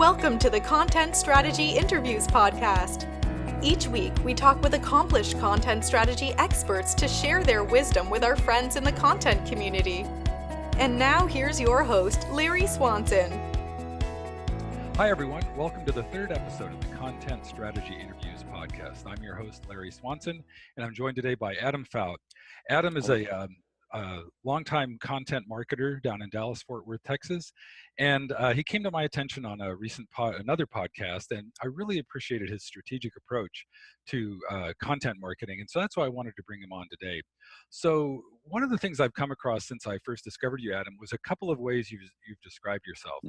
Welcome to the Content Strategy Interviews podcast. Each week, we talk with accomplished content strategy experts to share their wisdom with our friends in the content community. And now, here's your host, Larry Swanson. Hi, everyone. Welcome to the third episode of the Content Strategy Interviews podcast. I'm your host, Larry Swanson, and I'm joined today by Adam Fout. Adam is a longtime content marketer down in Dallas-Fort Worth, Texas, and he came to my attention on a recent another podcast, and I really appreciated his strategic approach to content marketing, and so that's why I wanted to bring him on today. So one of the things I've come across since I first discovered you, Adam, was a couple of ways you've described yourself.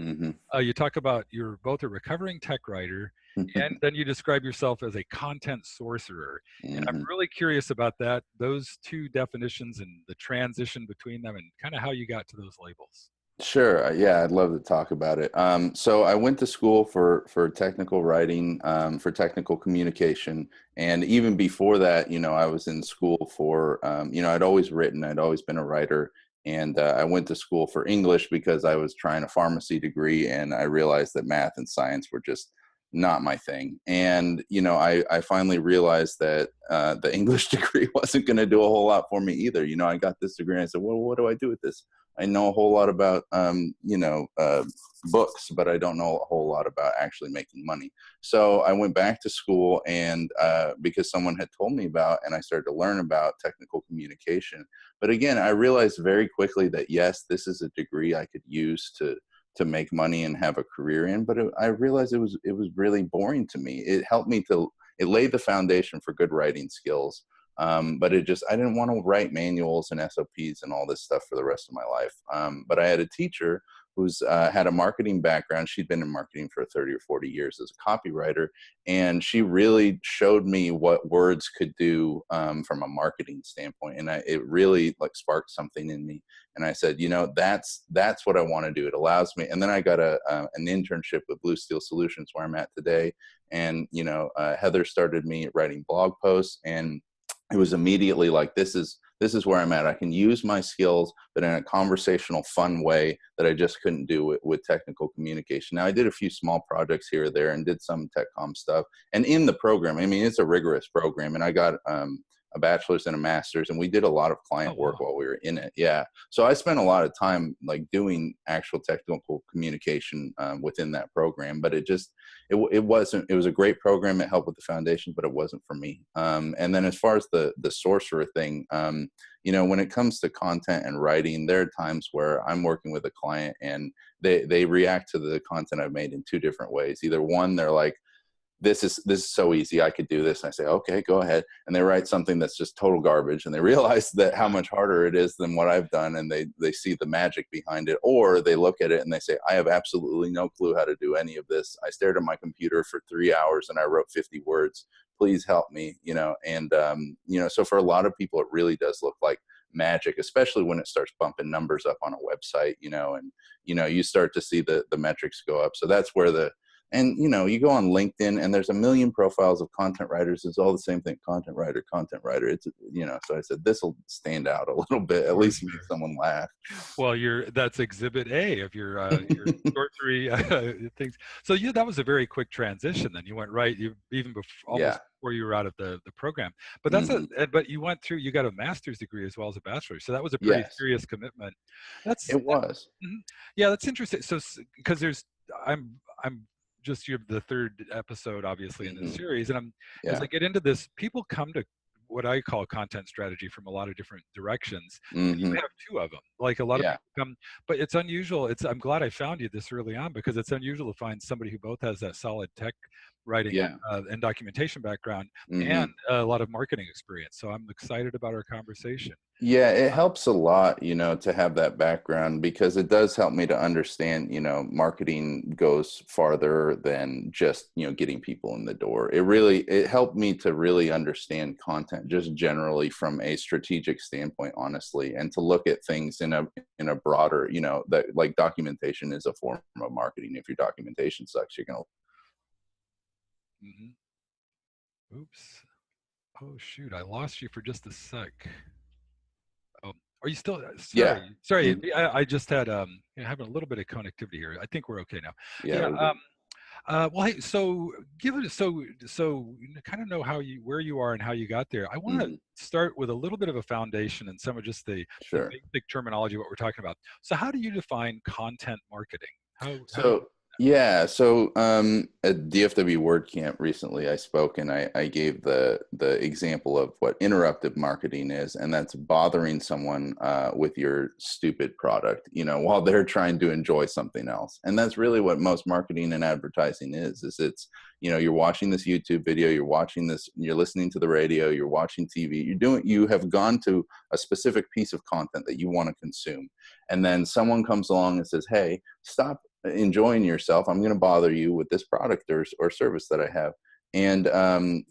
You talk about you're both a recovering tech writer, and then you describe yourself as a content sorcerer. And I'm really curious about those two definitions and the transition between them and kind of how you got to those labels. Sure. Yeah, I'd love to talk about it. So I went to school for technical writing, for technical communication. And even before that, I was in school for, I'd always written, I'd always been a writer. And I went to school for English because I was trying a pharmacy degree, and I realized that math and science were just not my thing. And, I finally realized that the English degree wasn't going to do a whole lot for me either. I got this degree and I said, well, what do I do with this? I know a whole lot about, books, but I don't know a whole lot about actually making money. So I went back to school, and because someone had told me about, and I started to learn about technical communication. But again, I realized very quickly that, yes, this is a degree I could use to make money and have a career in. But I realized it was really boring to me. It helped me it laid the foundation for good writing skills. But I didn't want to write manuals and SOPs and all this stuff for the rest of my life. But I had a teacher who's had a marketing background. She'd been in marketing for 30 or 40 years as a copywriter. And she really showed me what words could do from a marketing standpoint. And it really sparked something in me. And I said, that's what I want to do. It allows me. And then I got an internship with Blue Steel Solutions, where I'm at today. And, Heather started me writing blog posts, and it was immediately like, this is where I'm at. I can use my skills, but in a conversational, fun way that I just couldn't do with technical communication. Now, I did a few small projects here or there and did some tech com stuff. And in the program, it's a rigorous program, and I got a bachelor's and a master's, and we did a lot of client work while we were in it. Yeah. So I spent a lot of time doing actual technical communication within that program, but it was a great program. It helped with the foundation, but it wasn't for me. And then as far as the sorcerer thing, when it comes to content and writing, there are times where I'm working with a client and they react to the content I've made in two different ways. Either one, they're like, this is so easy, I could do this. And I say, okay, go ahead. And they write something that's just total garbage, and they realize that how much harder it is than what I've done, and they see the magic behind it. Or they look at it and they say, I have absolutely no clue how to do any of this. I stared at my computer for 3 hours and I wrote 50 words. Please help me, And so for a lot of people, it really does look like magic, especially when it starts bumping numbers up on a website, and you start to see the metrics go up. So that's where and you go on LinkedIn and there's a million profiles of content writers. It's all the same thing: content writer. It's So I said, this will stand out a little bit, at least make someone laugh. Well, that's exhibit A of your sorcery things. So that was a very quick transition. Then you went right. Before you were out of the program. But but you went through. You got a master's degree as well as a bachelor's. So that was a pretty serious commitment. It was. Yeah, that's interesting. So because I'm just the third episode, obviously, in this series. And as I get into this, people come to what I call content strategy from a lot of different directions. And you have two of them. A lot of people come, but it's unusual. I'm glad I found you this early on, because it's unusual to find somebody who both has that solid tech writing and documentation background and a lot of marketing experience. So I'm excited about our conversation. Yeah, it helps a lot, to have that background, because it does help me to understand, marketing goes farther than just, getting people in the door. It helped me to really understand content just generally from a strategic standpoint, honestly, and to look at things in a broader, that documentation is a form of marketing. If your documentation sucks, you're going to. Oops. Oh, shoot. I lost you for just a sec. Are you still? Sorry. I just had having a little bit of connectivity here. I think we're okay now. Well, hey, so give it you kind of know where you are and how you got there. I want to Hmm. start with a little bit of a foundation and some of just the Sure. basic terminology of what we're talking about. So, how do you define content marketing? How do you? So yeah, so at DFW WordCamp recently, I spoke and I gave the example of what interruptive marketing is, and that's bothering someone with your stupid product, while they're trying to enjoy something else. And that's really what most marketing and advertising is it's you're watching this YouTube video, you're listening to the radio, you're watching TV, you have gone to a specific piece of content that you want to consume, and then someone comes along and says, hey, stop enjoying yourself. I'm going to bother you with this product or service that I have. And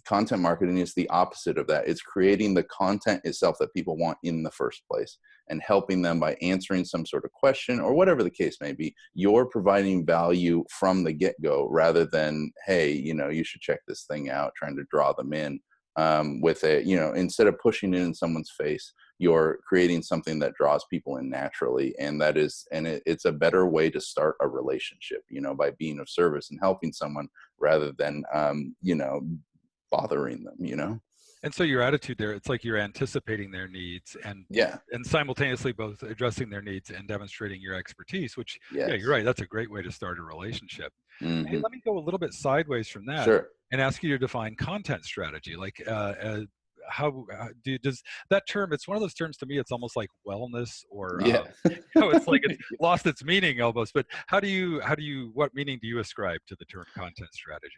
content marketing is the opposite of that. It's creating the content itself that people want in the first place and helping them by answering some sort of question or whatever the case may be. You're providing value from the get-go rather than, hey, you should check this thing out, trying to draw them in with it. Instead of pushing it in someone's face, you're creating something that draws people in naturally, and it's a better way to start a relationship, by being of service and helping someone rather than bothering them. And so your attitude there, it's like you're anticipating their needs Yeah. and simultaneously both addressing their needs and demonstrating your expertise, which, yeah, you're Yes. right. That's a great way to start a relationship. Hey, Hmm. let me go a little bit sideways from that Sure. and ask you to define content strategy. Like, does that term, it's one of those terms to me, it's almost like wellness or, Yeah. it's like it's lost its meaning almost, but what meaning do you ascribe to the term content strategy?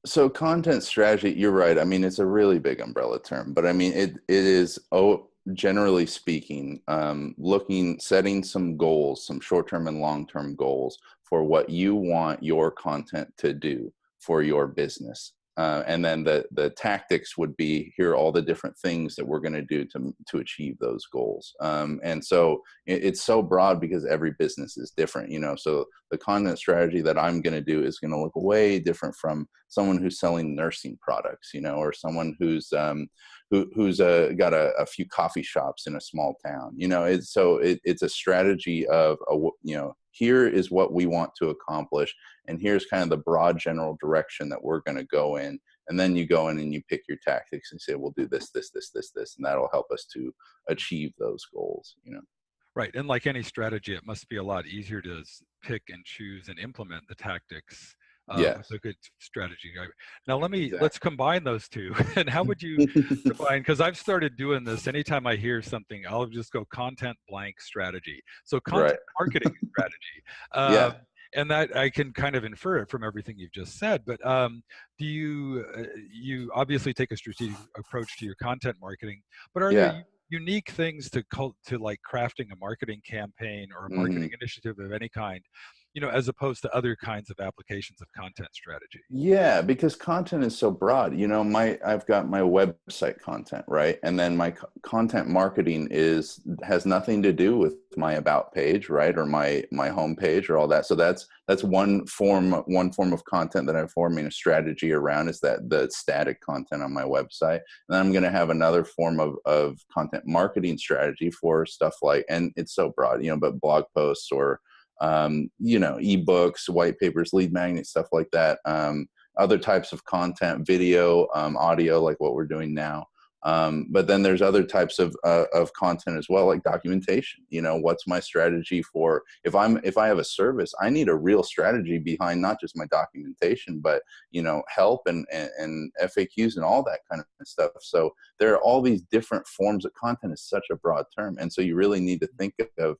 So content strategy, you're right. I mean, it's a really big umbrella term, but I mean, it is, generally speaking, setting some goals, some short-term and long-term goals for what you want your content to do for your business. And then the tactics would be, here are all the different things that we're going to do to achieve those goals. And so it's so broad because every business is different, so the content strategy that I'm going to do is going to look way different from someone who's selling nursing products, or someone who's got a few coffee shops in a small town. It's a strategy of here is what we want to accomplish, and here's kind of the broad general direction that we're going to go in. And then you go in and you pick your tactics and say, we'll do this, and that'll help us to achieve those goals. Right, and like any strategy, it must be a lot easier to pick and choose and implement the tactics with Yes. a good strategy. Now, Exactly. let's combine those two. And how would you define? Because I've started doing this. Anytime I hear something, I'll just go content blank strategy. So content Right. marketing strategy. Yeah. And that I can kind of infer it from everything you've just said. But do you obviously take a strategic approach to your content marketing? But are there Yeah. unique things to like crafting a marketing campaign or a marketing Hmm. initiative of any kind, as opposed to other kinds of applications of content strategy? Yeah, because content is so broad. I've got my website content, right? And then my content marketing has nothing to do with my about page, right? Or my home page or all that. So that's one form of content that I'm forming a strategy around, is that the static content on my website. And then I'm going to have another form of content marketing strategy for stuff like, and it's so broad, but blog posts or ebooks, white papers, lead magnets, stuff like that. Other types of content, video, audio, like what we're doing now. But then there's other types of content as well, like documentation. What's my strategy for if I have a service, I need a real strategy behind not just my documentation, but help and FAQs and all that kind of stuff. So there are all these different forms of content. Is such a broad term, and so you really need to think of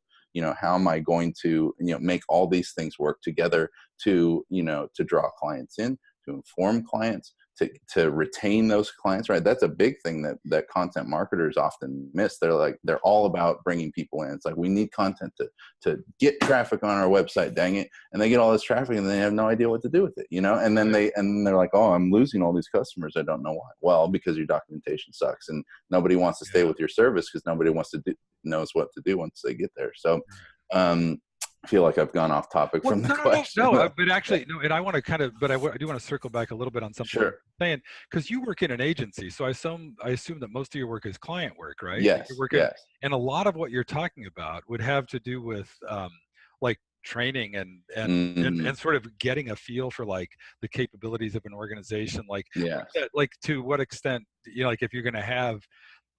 how am I going to make all these things work together to to draw clients in, to inform clients, to retain those clients, right? That's a big thing that content marketers often miss. They're all about bringing people in. It's like, we need content to get traffic on our website, dang it. And they get all this traffic and they have no idea what to do with it, and then they're like, oh, I'm losing all these customers. I don't know why. Well, because your documentation sucks and nobody wants to stay with your service because nobody knows what to do once they get there. So I feel like I've gone off topic from the question. No, but actually, no, and I want to kind of, but I do want to circle back a little bit on something Sure. you're saying, because you work in an agency, so I assume that most of your work is client work, right? Yes. You're working, Yes. and a lot of what you're talking about would have to do with like training Hmm. and sort of getting a feel for like the capabilities of an organization, like Yes. like to what extent, like if you're going to have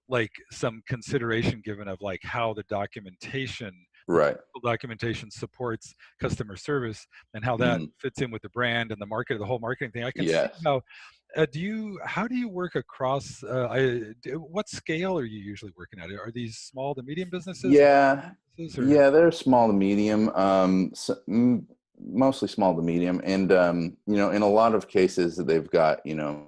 like some consideration given of like how the documentation, the Right. technical documentation supports customer service and how that Hmm. fits in with the brand and the market, the whole marketing thing. I can see Yes. how how do you work across what scale are you usually working at? Are these small to medium businesses, Yeah, businesses, or yeah, they're small to medium, mostly small to medium, and in a lot of cases, they've got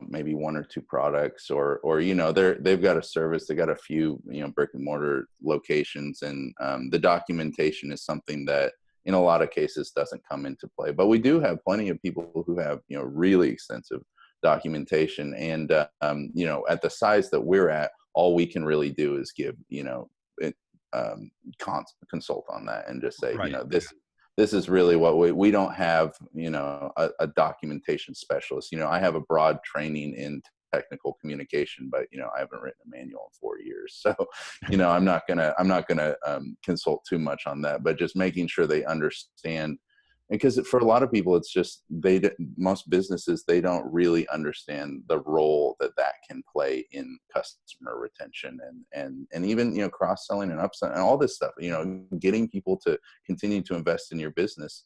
maybe one or two products, or they've got a service, they got a few brick and mortar locations, and the documentation is something that in a lot of cases doesn't come into play. But we do have plenty of people who have really extensive documentation, and at the size that we're at, all we can really do is give it, consult on that and just say, right? this is really what we don't have, a documentation specialist. I have a broad training in technical communication, but I haven't written a manual in 4 years. So, I'm not gonna consult too much on that, but just making sure they understand. Because for a lot of people, it's just most businesses, they don't really understand the role that can play in customer retention and even cross selling and upselling and all this stuff. Getting people to continue to invest in your business.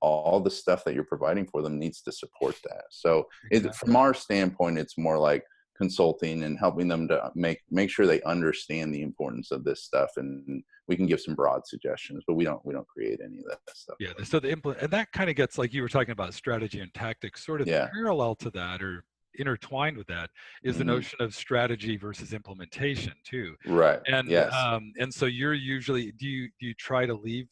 All the stuff that you're providing for them needs to support that. So Exactly. from our standpoint, it's more like consulting and helping them to make sure they understand the importance of this stuff, and we can give some broad suggestions, but we don't create any of that stuff Yeah, for them. so the implement, and that kind of gets like you were talking about strategy and tactics, sort of Yeah. parallel to that or intertwined with that is the Hmm. notion of strategy versus implementation too. Right. Yes. And so you're usually do you try to leave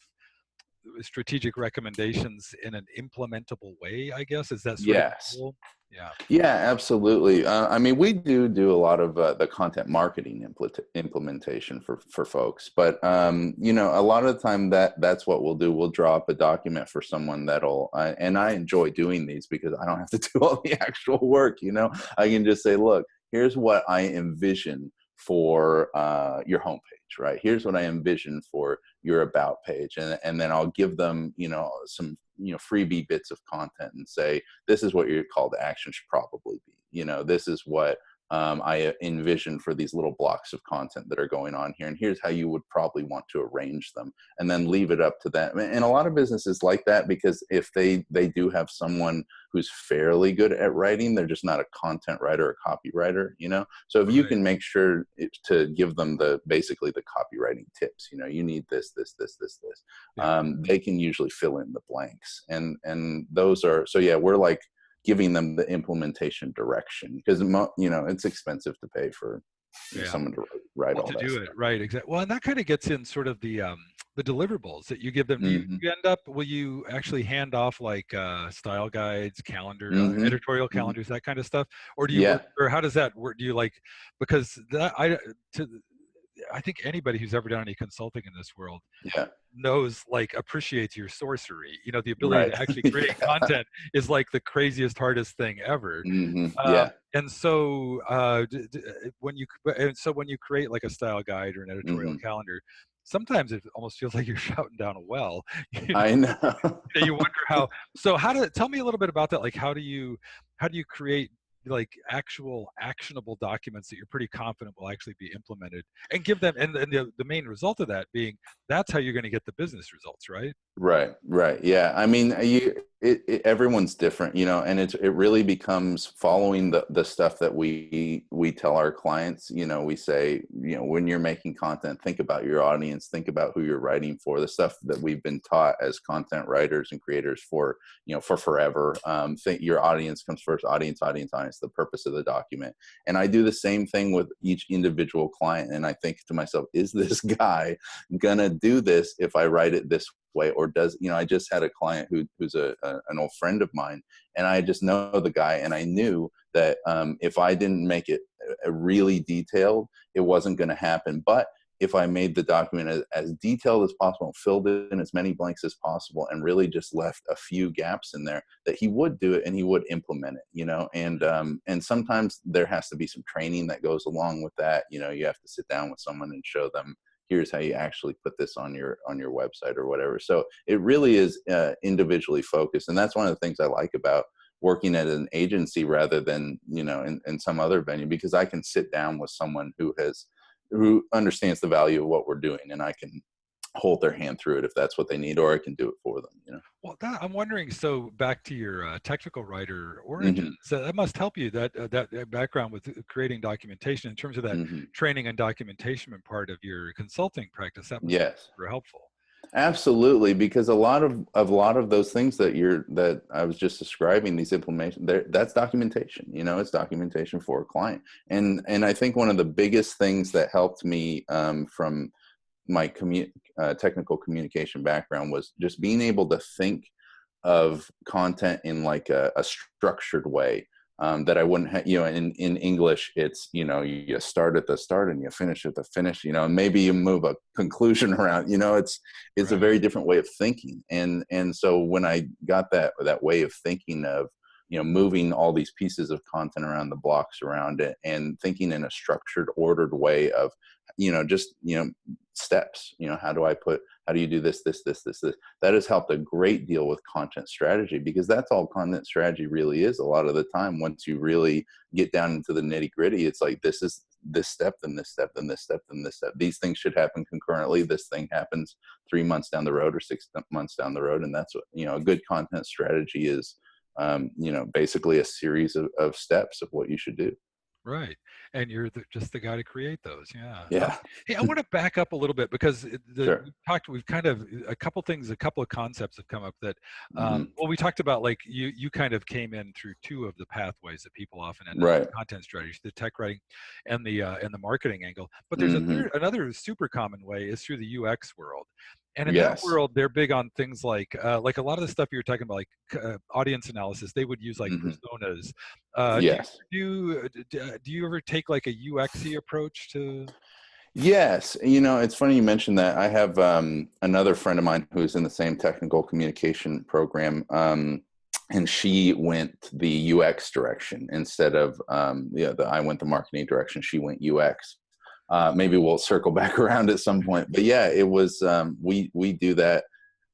strategic recommendations in an implementable way, I guess? Is that sort of the Yes. goal? Yeah. Yeah, absolutely. I mean, we do a lot of the content marketing implementation for folks, but a lot of the time that's what we'll do. We'll draw up a document for someone that'll, and I enjoy doing these because I don't have to do all the actual work. I can just say, look, here's what I envision for your homepage. Right. Here's what I envision for your about page, and then I'll give them some freebie bits of content and say, this is what your call to action should probably be. This is what I envision for these little blocks of content that are going on here. And here's how you would probably want to arrange them, and then leave it up to them. And a lot of businesses like that, because if they do have someone who's fairly good at writing, they're just not a content writer or copywriter. So if you Right. can make sure to give them basically the copywriting tips, you need this, Yeah. they can usually fill in the blanks, and those are, so yeah, we're like giving them the implementation direction, because it's expensive to pay for Yeah. someone to write Well, all to that do it stuff. right, exactly. Well, and that kind of gets in sort of the deliverables that you give them. Hmm. Will you actually hand off like style guides, calendar, Hmm. editorial Hmm. calendars, that kind of stuff, or do you Yeah. work, or how does that work? Do you like, because to I think anybody who's ever done any consulting in this world Yeah. knows, like, appreciates your sorcery. The ability Right. to actually create Yeah. content is like the craziest, hardest thing ever. Hmm. Yeah. And so when you create like a style guide or an editorial Hmm. calendar, sometimes it almost feels like you're shouting down a well. you know I know. you wonder how. So tell me a little bit about that. Like, how do you create like actual actionable documents that you're pretty confident will actually be implemented, and give them, and the main result of that being that's how you're going to get the business results, right? Right, right. Yeah. I mean, everyone's different, and it really becomes following the stuff that we tell our clients. We say, when you're making content, think about your audience, think about who you're writing for, the stuff that we've been taught as content writers and creators for forever. Think your audience comes first, audience, audience, audience, the purpose of the document. And I do the same thing with each individual client. And I think to myself, is this guy gonna do this if I write it this way? Or I just had a client who's an old friend of mine, and I just know the guy, and I knew that if I didn't make it really detailed, it wasn't going to happen. But if I made the document as detailed as possible, filled in as many blanks as possible, and really just left a few gaps in there, that he would do it and he would implement it. And sometimes there has to be some training that goes along with that. You have to sit down with someone and show them here's how you actually put this on your website or whatever. So it really is individually focused, and that's one of the things I like about working at an agency rather than, you know, in some other venue, because I can sit down with someone who understands the value of what we're doing, and I can hold their hand through it if that's what they need, or I can do it for them, you know. Well, I'm wondering, so back to your technical writer origins, Hmm. that must help you, that background with creating documentation in terms of that Hmm. training and documentation part of your consulting practice. That must be Yes. super helpful. Absolutely, because a lot of those things that I was just describing, these implementation, that's documentation. You know, it's documentation for a client, and I think one of the biggest things that helped me from my technical communication background was just being able to think of content in like a structured way, that I wouldn't have, you know, in English, it's, you know, you start at the start and you finish at the finish, you know, and maybe you move a conclusion around, you know, it's a Right. very different way of thinking. And so when I got that way of thinking of, you know, moving all these pieces of content around, the blocks around it, and thinking in a structured, ordered way of, you know, just, you know, steps, you know, how do you do this, that has helped a great deal with content strategy, because that's all content strategy really is a lot of the time. Once you really get down into the nitty gritty, it's like, this is this step, then this step, then this step, then this step. These things should happen concurrently. This thing happens 3 months down the road or 6 months down the road. And that's what, you know, a good content strategy is, you know, basically a series of steps of what you should do. Right. And you're just the guy to create those. Yeah. Yeah. Hey, I want to back up a little bit, because Sure. we've kind of, a couple of concepts have come up that, Hmm. well, we talked about, like, you kind of came in through two of the pathways that people often end up in Right. content strategy, the tech writing and the marketing angle. But there's Hmm. another super common way is through the UX world. And in that Yes. world, they're big on things like a lot of the stuff you were talking about, like audience analysis. They would use like Hmm. personas. Yes. Do you ever take like a UXy approach to? Yes, you know, it's funny you mentioned that. I have another friend of mine who's in the same technical communication program, and she went the UX direction instead of, yeah, I went the marketing direction. She went UX. Maybe we'll circle back around at some point, but yeah, it was, we do that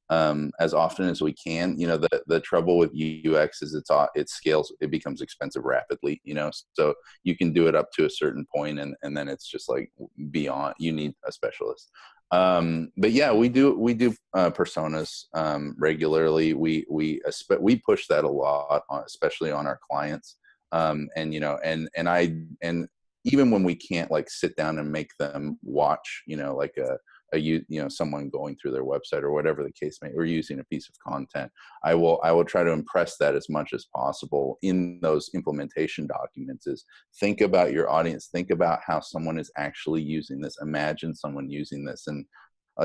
as often as we can. You know, the trouble with UX is it scales, it becomes expensive rapidly, you know, so you can do it up to a certain point, and then it's just like beyond, you need a specialist. But yeah, we do personas regularly. We push that a lot, especially on our clients. And you know, and even when we can't like sit down and make them watch, you know, like you know, someone going through their website or whatever the case may, or using a piece of content, I will try to impress that as much as possible in those implementation documents. Is think about your audience, think about how someone is actually using this, imagine someone using this. And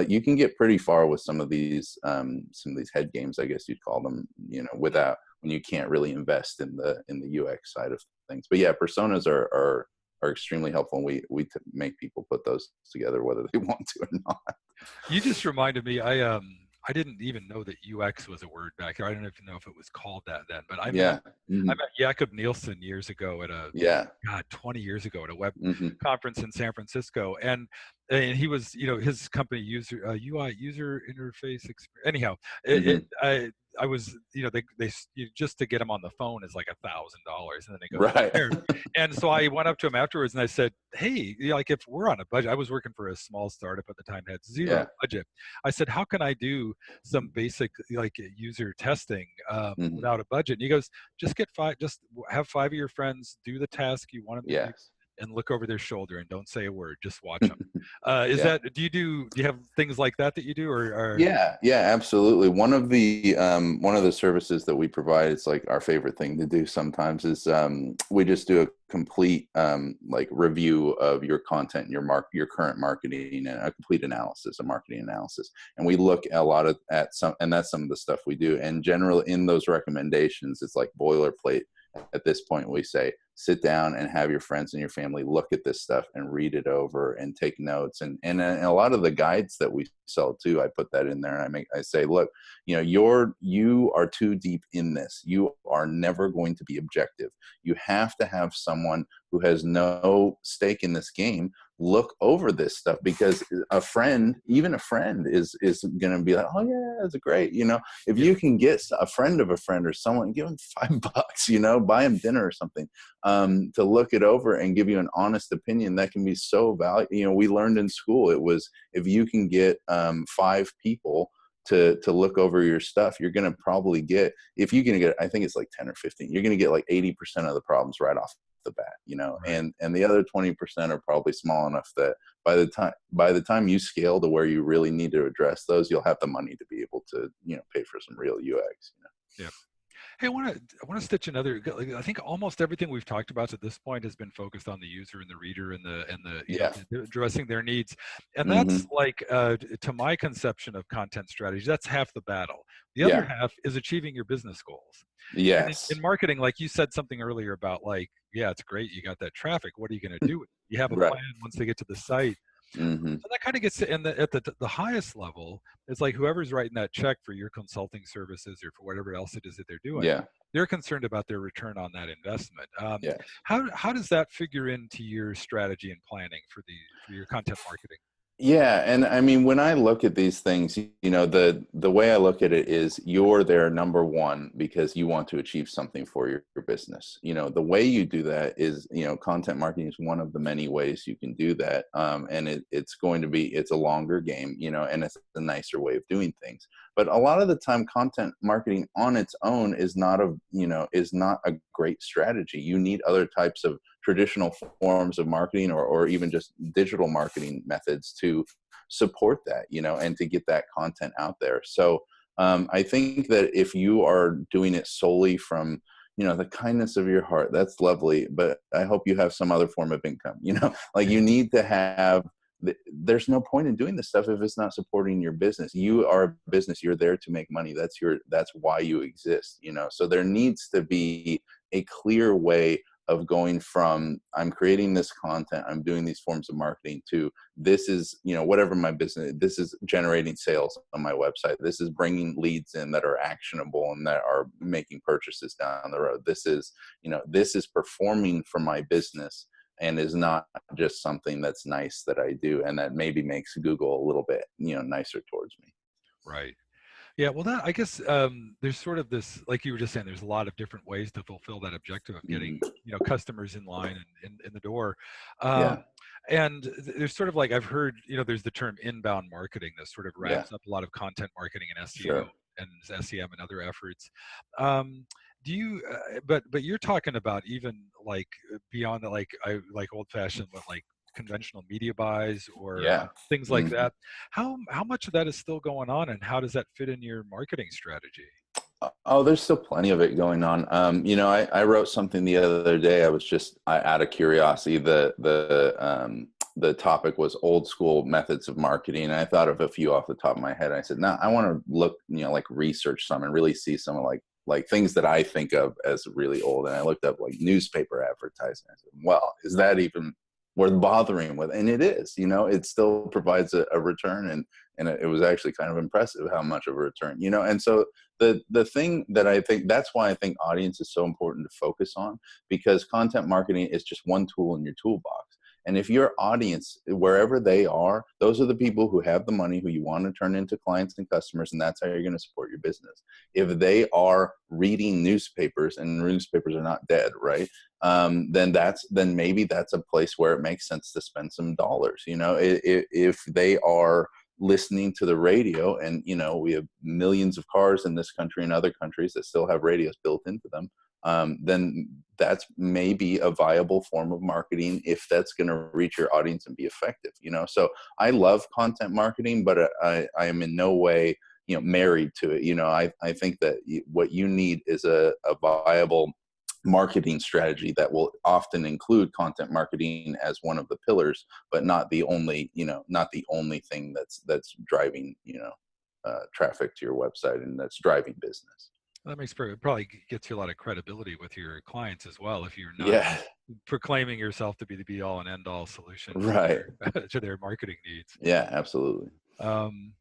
you can get pretty far with some of these head games, I guess you'd call them, you know, without, when you can't really invest in the UX side of things. But yeah, personas are extremely helpful, and we make people put those together whether they want to or not. You just reminded me. I didn't even know that UX was a word back here. I don't even know if it was called that then. But Yeah. I Hmm. met Jakob Nielsen years ago at Yeah. 20 years ago at a web Hmm. conference in San Francisco, and he was, you know, his company UI, user interface anyhow, Hmm. I was, you know, just to get him on the phone is like $1,000, and then it goes from Right. there. And so I went up to him afterwards and I said, hey, you know, like, if we're on a budget, I was working for a small startup at the time, had zero Yeah. budget. I said, how can I do some basic like user testing Hmm. without a budget? And he goes, just have 5 of your friends do the task you want them to do, Yes. and look over their shoulder and don't say a word, just watch them. Is Yeah. that, do you have things like that you do, or? Yeah, yeah, absolutely. One of the services that we provide, it's like our favorite thing to do sometimes, is we just do a complete like review of your content, your current marketing, and a complete analysis, a marketing analysis. And we look a lot at some, and that's some of the stuff we do. And generally in those recommendations, it's like boilerplate. At this point, we say, sit down and have your friends and your family look at this stuff and read it over and take notes. And a lot of the guides that we sell too, I put that in there, and I say, look, you know, you are too deep in this. You are never going to be objective. You have to have someone who has no stake in this game look over this stuff, because even a friend is going to be like, oh yeah, that's great. If Yeah. you can get a friend of a friend or someone, give them $5, buy them dinner or something, to look it over and give you an honest opinion, that can be so valuable. We learned in school, it was, if you can get 5 people to look over your stuff, you're going to probably get, if you can get, I think it's like 10 or 15, you're going to get like 80% of the problems right off the bat, Right. and the other 20% are probably small enough that by the time you scale to where you really need to address those, you'll have the money to be able to, pay for some real UX. Yeah. Hey, I want to stitch another. Like, I think almost everything we've talked about at this point has been focused on the user and the reader and the Yeah. addressing their needs, and that's Hmm. like to my conception of content strategy. That's half the battle. The other Yeah. half is achieving your business goals. And Yes. in marketing, like you said something earlier about like, yeah, it's great you got that traffic. What are you going to do with it? You have a Right. plan once they get to the site. Hmm. So that kind of gets to, at the highest level, it's like whoever's writing that check for your consulting services or for whatever else it is that they're doing, Yeah. they're concerned about their return on that investment. Yes. How does that figure into your strategy and planning for your content marketing? Yeah, and I mean, when I look at these things, the way I look at it is, you're there number one because you want to achieve something for your business. The way you do that is, content marketing is one of the many ways you can do that, and it's a longer game, and it's a nicer way of doing things. But a lot of the time, content marketing on its own is not a great strategy. You need other types of traditional forms of marketing, or even just digital marketing methods to support that, and to get that content out there. So I think that if you are doing it solely from, the kindness of your heart, that's lovely, but I hope you have some other form of income, like you need to have, there's no point in doing this stuff if it's not supporting your business. You are a business, you're there to make money. That's why you exist, so there needs to be a clear way of going from, I'm creating this content, I'm doing these forms of marketing, to this is, whatever my business, this is generating sales on my website, this is bringing leads in that are actionable and that are making purchases down the road, this is performing for my business, and is not just something that's nice that I do and that maybe makes Google a little bit, nicer towards me. Right. Yeah, well, that I guess there's sort of this, like you were just saying, there's a lot of different ways to fulfill that objective of getting, Mhm. customers in line and in the door. Yeah. Um, and there's sort of like I've heard, there's the term inbound marketing that sort of Yeah. wraps up a lot of content marketing and SEO Sure. and SEM and other efforts. Um, do you? But you're talking about even like beyond the like old fashioned, but like conventional media buys or Yeah. things like Mhm. that. How much of that is still going on, and how does that fit in your marketing strategy? Oh, there's still plenty of it going on. I wrote something the other day. Out of curiosity, the topic was old school methods of marketing. And I thought of a few off the top of my head. I said, no, I want to look, like research some and really see some of like things that I think of as really old. And I looked up like newspaper advertising. I said, well, is that even worth bothering with? And it is, it still provides a return, and it was actually kind of impressive how much of a return, and so the thing that I think, that's why I think audience is so important to focus on, because content marketing is just one tool in your toolbox. And if your audience, wherever they are, those are the people who have the money, who you want to turn into clients and customers, and that's how you're going to support your business. If they are reading newspapers, and newspapers are not dead, right? Then maybe that's a place where it makes sense to spend some dollars. If they are listening to the radio, and we have millions of cars in this country and other countries that still have radios built into them, then that's maybe a viable form of marketing if that's going to reach your audience and be effective. So I love content marketing, but I am in no way married to it. I think that what you need is a viable marketing strategy that will often include content marketing as one of the pillars, but not the only thing that's driving traffic to your website and that's driving business. That makes probably gets you a lot of credibility with your clients as well if you're not Yeah. proclaiming yourself to be the be all and end all solution for Right. their to their marketing needs. Yeah, absolutely. Um,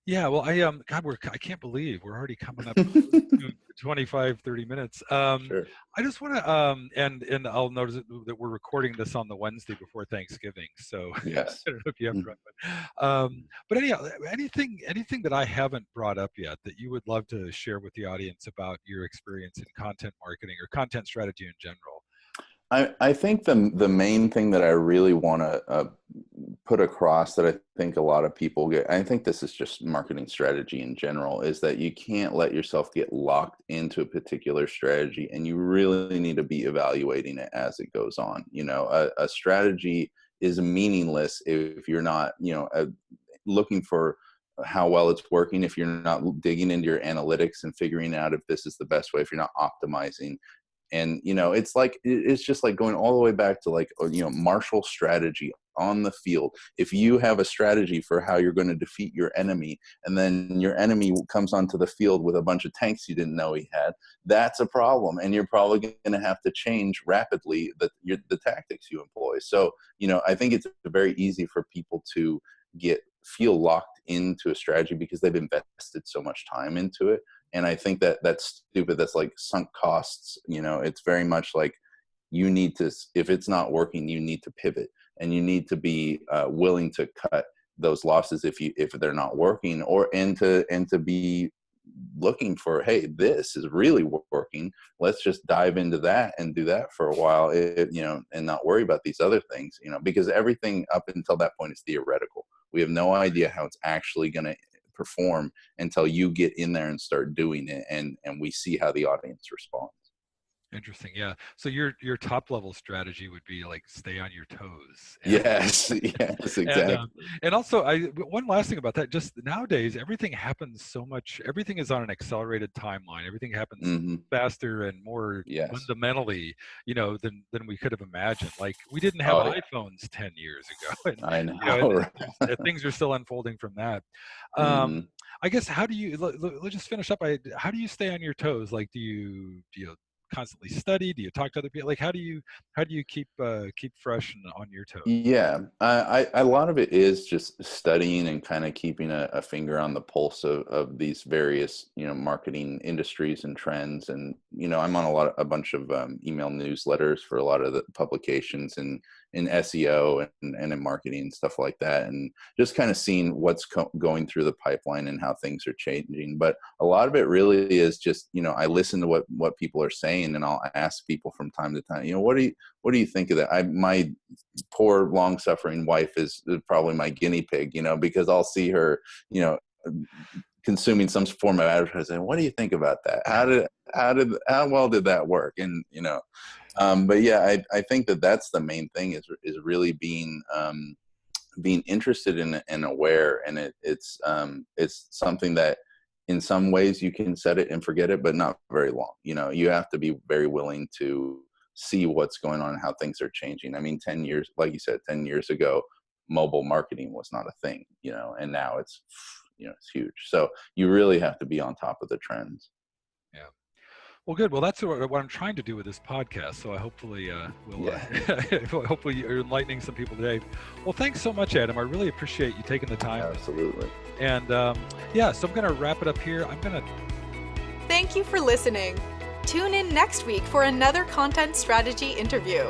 Yeah, well, God, I can't believe we're already coming up to 25, 30 minutes. Sure. I just want to, and I'll notice that we're recording this on the Wednesday before Thanksgiving, so I Yes. don't know if you have Mhm. to but anyhow, anything that I haven't brought up yet that you would love to share with the audience about your experience in content marketing or content strategy in general? I think the main thing that I really want to put across that I think a lot of people get, I think this is just marketing strategy in general, is that you can't let yourself get locked into a particular strategy, and you really need to be evaluating it as it goes on. A strategy is meaningless if you're not, looking for how well it's working, if you're not digging into your analytics and figuring out if this is the best way, if you're not optimizing. And it's just like going all the way back to like martial strategy on the field. If you have a strategy for how you're going to defeat your enemy, and then your enemy comes onto the field with a bunch of tanks you didn't know he had, that's a problem, and you're probably going to have to change rapidly the tactics you employ. So I think it's very easy for people to feel locked into a strategy because they've invested so much time into it. And I think that that's stupid. That's like sunk costs. It's very much like you need to, if it's not working, you need to pivot, and you need to be willing to cut those losses if they're not working, and to be looking for, hey, this is really working. Let's just dive into that and do that for a while, and not worry about these other things, because everything up until that point is theoretical. We have no idea how it's actually going to perform until you get in there and start doing it, and we see how the audience responds. Interesting. Yeah. So your top level strategy would be like stay on your toes. Yes. Yes, And exactly. and also one last thing about that, just nowadays everything happens so much, everything is on an accelerated timeline, everything happens Hmm. faster and more Yes. fundamentally, than we could have imagined. Like we didn't have Oh yeah, iPhones 10 years ago, and I know. things are still unfolding from that. um Hmm. I guess, how do you let's just finish up. How do you stay on your toes? Like, do you constantly study? Do you talk to other people? Like, how do you keep fresh and on your toes? Yeah, a lot of it is just studying and kind of keeping a finger on the pulse of these various, marketing industries and trends. And, I'm on a bunch of email newsletters for a lot of the publications in SEO and in marketing and stuff like that. And just kind of seeing what's going through the pipeline and how things are changing. But a lot of it really is just, I listen to what people are saying, and I'll ask people from time to time, what do you think of that? My poor long-suffering wife is probably my guinea pig, because I'll see her, you know, consuming some form of advertising. What do you think about that? How well did that work? And but yeah, I think that's the main thing is really being interested in and aware, and it's something that in some ways you can set it and forget it, but not very long. You have to be very willing to see what's going on and how things are changing. I mean, 10 years, like you said, 10 years ago, mobile marketing was not a thing, and now it's huge. So you really have to be on top of the trends. Yeah. Well, good. Well, that's what I'm trying to do with this podcast. So I hopefully Yeah, hopefully you're enlightening some people today. Well, thanks so much, Adam. I really appreciate you taking the time. absolutely. And yeah, so I'm going to wrap it up here. Thank you for listening. Tune in next week for another content strategy interview.